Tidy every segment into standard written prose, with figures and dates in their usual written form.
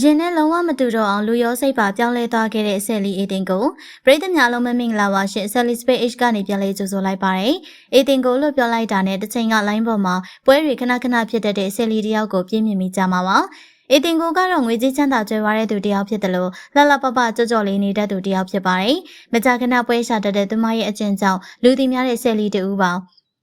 ရင်နဲ့လုံးဝမတူတော့အောင်လူရောစိတ်ပါပြောင်းလဲသွားခဲ့တဲ့ဆယ်လီအေတင်ကိုပရိသတ်များလုံးမင်္ဂလာပါရှင်ဆယ်လီစပိတ် H ကနေပြန်လဲကြိုဆိုလိုက်ပါတယ်အေတင်ကိုလို့ပြောလိုက်တာနဲ့တစ်ချိန်ကလိုင်းပေါ်မှာပွဲတွေခဏဖြစ်တတ်တဲ့ဆယ်လီတယောက်ကိုပြင်းမြင်မိကြမှာပါအေတင်ကိုကတော့ငွေကြေးချမ်းသာကြွယ်ဝတဲ့သူတစ်ယောက်ဖြစ်တယ်လို့လှလှပပကြော်လေးနေတတ်သူတစ်ယောက်ဖြစ်ပါတယ်မကြာခဏပွဲရှာတတ်တဲ့သူမရဲ့အကျင့်ကြောင့်လူသိများတဲ့ဆယ်လီတူပါ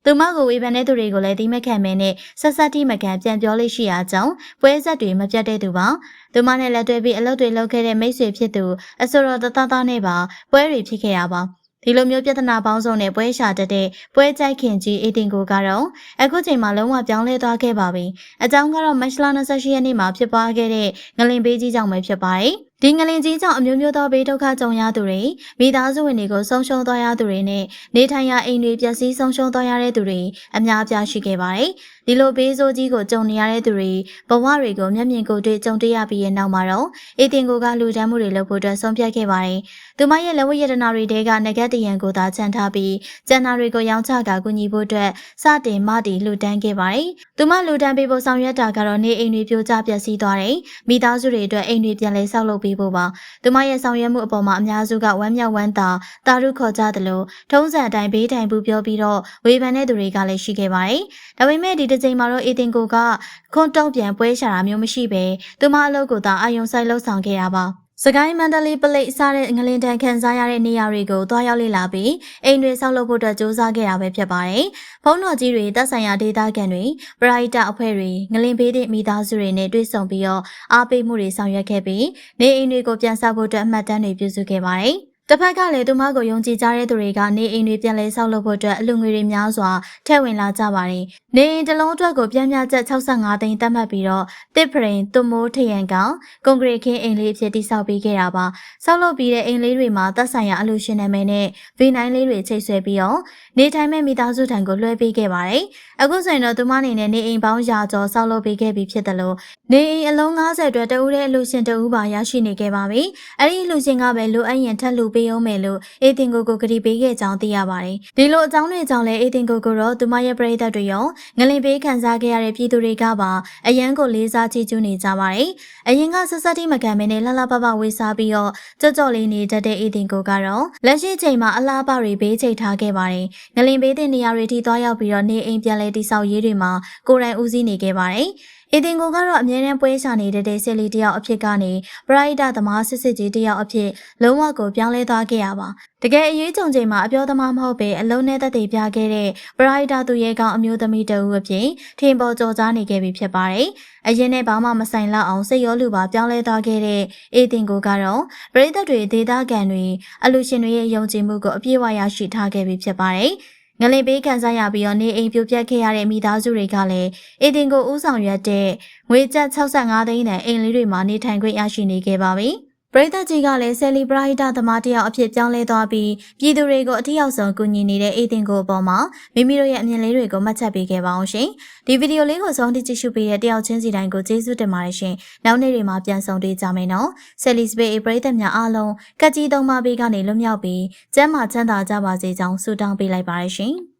သူမကိုဝေဖန်တဲ့သူတွေကိုလည်းဒီမခံမဲနဲ့ဆက်ဆက်တိမခံပြန်ပြောလို့ရှိရကြောင်းပွဲဆက်တွေမပြတ်တဲ့သူပါသူမနဲ့လက်တွဲပြီးအလုပ်တွေလုပ်ခဲ့တဲ့မိတ်ဆွေဖြစ်သူအစောတော်တသားနဲ့ပါပွဲတွေဖြစ်ခဲ့ရပါဒီလိုမျိုးပြဿနာပေါင်းစုံနဲ့ပွဲရှာတတ်တဲ့ပွဲကြိုက်ခင်ကြီးအေတင်ကိုကတော့အခုချိန်မှာလုံးဝပြောင်းလဲသွားခဲ့ပါပြီအကြောင်းကတော့မတ်လ28ရက်နေ့မှာဖြစ်ပွားခဲ့တဲ့ငလင်ဘေးကြီးကြောင့်ပဲဖြစ်ပါတယ်ဒီငလင်ကြီးကြောင့်အမျိုးမျိုးသောဘေးဒုက္ခကြုံရသူတွေမိသားစုဝင်တွေကိုဆုံးရှုံးသွားရသူတွေနဲ့နေထိုင်ရာအိမ်တွေပျက်စီးဆုံးရှုံးသွားရတဲ့သူတွေအများအပြားရှိခဲ့ပါတယ်။ဒီလိုဘေးဆိုးကြီးကိုကြုံနေရတဲ့သူတွေဘဝတွေကိုမျက်မြင်ကိုယ်တွေ့ကြုံတွေ့ရပြီးရဲ့နောက်မှာတော့အေတင်ကိုကလူတန်းမှုတွေလုပ်ဖို့အတွက်ဆုံးဖြတ်ခဲ့ပါတယ်။သူမရဲ့လက်ဝတ်ရတနာတွေတဲကငကက်တရံကိုသာချန်ထားပြီးကျန်နာတွေကိုရောင်းချကာကူညီဖို့အတွက်စတင်မတည်လူတန်းခဲ့ပါတယ်။သူမလူတန်းပေးဖို့ဆောင်ရွက်တာကတော့နေအိမ်တွေပြိုကျပျက်စီးသွားတယ်။မိသားစုတွေအတွက်အိမ်တွေပြန်လည်ဆောက်လုပ်ပေးဖို့ပါသူမရဲ့ဆောင်ရွက်မှုအပေါ်မှာအများစုကဝမ်းမြောက်ဝမ်းသာတာရုခေါ်ကြသလိုထုံးစံအတိုင်းဘေးထိုင်ဘူးပြောပြီးတော့ဝေဖန်တဲ့သူတွေကလည်းရှိခဲ့ပါတယ်။ဒါပေမဲ့ဒီတစ်ချိန်မှာတော့အေတင်ကိုကခွန်တုံးပြန်ပွဲရှာတာမျိုးမရှိပဲသူမအလုပ်ကိုသာအာယုံဆိုင်လှုပ်ဆောင်ခဲ့တာပါ။စကိုင်းမန္တလေးပလိတ်စားတဲ့ငလင်တန်ခန်းစားရတဲ့နေရာတွေကိုတွားရောက်လေ့လာပြီးအိမ်တွေဆောက်လုပ်ဖို့အတွက်စူးစမ်းခဲ့တာပဲဖြစ်ပါတယ်။ဘုံတော်ကြီးတွေတပ်ဆိုင်ရာဒေသခံတွေပရိုက်တာအဖွဲ့တွေငလင်ဘေးတဲ့မိသားစုတွေနဲ့တွေ့ဆုံပြီးတော့အားပေးမှုတွေဆောင်ရွက်ခဲ့ပြီးနေအိမ်တွေကိုပြန်ဆောက်ဖို့အတွက်အမှတ်တမ်းတွေပြုစုခဲ့ပါတယ်။တစ်ဖက်ကလည်းသူမကိုယုံကြည်ကြတဲ့သူတွေကနေအိမ်တွေပြန်လဲဆောက်လုပ်ဖို့အတွက်အလူငွေတွေများစွာထည့်ဝင်လာကြပါတယ်။နေအိမ်တစ်လုံးအတွက်ကိုပြန်ပြချက်65သိန်းသတ်မှတ်ပြီးတော့တစ်ဖရင်သွမိုးထရန်ကောင်ကွန်ကရစ်ခင်းအိမ်လေးအဖြစ်တိစောက်ပေးခဲ့တာပါ။ဆောက်လုပ်ပြီးတဲ့အိမ်လေးတွေမှာသက်ဆိုင်ရာအလူရှင်နာမည်နဲ့ V9 လေးတွေချိတ်ဆွဲပြီးတော့နေထိုင်မဲ့မိသားစုထံကိုလွှဲပေးခဲ့ပါတယ်။အခုဆိုရင်တော့သူမအနေနဲ့နေအိမ်ပေါင်းရာကျော်ဆောက်လုပ်ပေးခဲ့ပြီးဖြစ်တယ်လို့နေအိမ်အလုံး90အတွက်တဦးတဲ့အလူရှင်တဦးပါရရှိနေခဲ့ပါပြီ။အဲ့ဒီအလူရှင်ကပဲလိုအပ်ရင်ထပ်လူပေးအောင်မယ်လို့အေတင်ကိုကတိပေးခဲ့ကြောင်းသိရပါတယ်။ဒီလိုအကြောင်းတွေကြောင့်လည်းအေတင်ကိုတော့သူမရဲ့ပရိသတ်တွေရောငလင်ပေးခံစားခဲ့ရတဲ့ပြည်သူတွေကပါအရန်ကိုလေးစားချီးကျူးနေကြပါတယ်။အရင်ကဆက်ဆက်တိမခံမင်းနဲ့လှလှပပဝေးစားပြီးတော့ကြော့လေးနေတတ်တဲ့အေတင်ကိုကတော့လက်ရှိချိန်မှာအလားပတွေဘေးချိတ်ထားခဲ့ပါတယ်။ငလင်ပေးတဲ့နေရာတွေထိသွားရောက်ပြီးတော့နေအိမ်ပြန်လဲတိဆောက်ရေးတွေမှာကိုယ်တိုင်ဦးစီးနေခဲ့ပါတယ်။အေတင်ကိုကတော့အမြဲတမ်းပွဲရှာနေတဲ့ဆယ်လီတယောက်အဖြစ်ကနေပရိုက်တာသမားစစ်စစ်ကြီးတယောက်အဖြစ်လုံးဝကိုပြောင်းလဲသွားခဲ့ရပါတကယ်အရေးကြုံချိန်မှာအပြောသမားမဟုတ်ပဲအလုံးနဲ့သက်သေပြခဲ့တဲ့ပရိုက်တာသူရဲကောင်အမျိုးသမီးတဦးအဖြစ်ထင်ပေါ်ကျော်ကြားနေခဲ့ပြီဖြစ်ပါတယ်အရင်နဲ့ဘာမှမဆိုင်လောက်အောင်စိတ်ရောလူပါပြောင်းလဲသွားခဲ့တဲ့အေတင်ကိုကတော့ပရိသတ်တွေဒေသခံတွေအလူရှင်တွေရဲ့ယုံကြည်မှုကိုအပြည့်အဝရရှိထားခဲ့ပြီဖြစ်ပါတယ်ငလင်ပေးခံစားရပြီးတော့နေအိမ်ပြိုပျက်ခဲ့ရတဲ့မိသားစုတွေကလည်းအေတင်ကိုဥဆောင်ရွက်တဲ့ငွေကျပ်65သိန်းတန်အိမ်လေးတွေမှာနေထိုင်ခွင့်ရရှိနေခဲ့ပါပြီ။ပရိသတ်ကြီးကလည်းဆယ်လီဘရိုက်တာသမားတယောက်အဖြစ်ပြောင်းလဲသွားပြီးပြည်သူတွေကိုအထီးရောက်ဆုံးကူညီနေတဲ့အေတင်ကိုအပေါ်မှာမိမိတို့ရဲ့အမြင်လေးတွေကိုမှတ်ချက်ပေးခဲ့ပါအောင်ရှင်။ဒီဗီဒီယိုလေးကိုဆုံးထိကြည့်ရှုပေးတဲ့တယောက်ချင်းစီတိုင်းကိုကျေးဇူးတင်ပါတယ်ရှင်။နောက်နေ့တွေမှာပြန်ဆုံတွေ့ကြမယ်နော်။ဆယ်လီစပိတ်ပရိသတ်များအားလုံးကကြီးသုံးပါးပေးကနေလွတ်မြောက်ပြီးကျန်းမာချမ်းသာကြပါစေကြောင်းဆုတောင်းပေးလိုက်ပါတယ်ရှင်။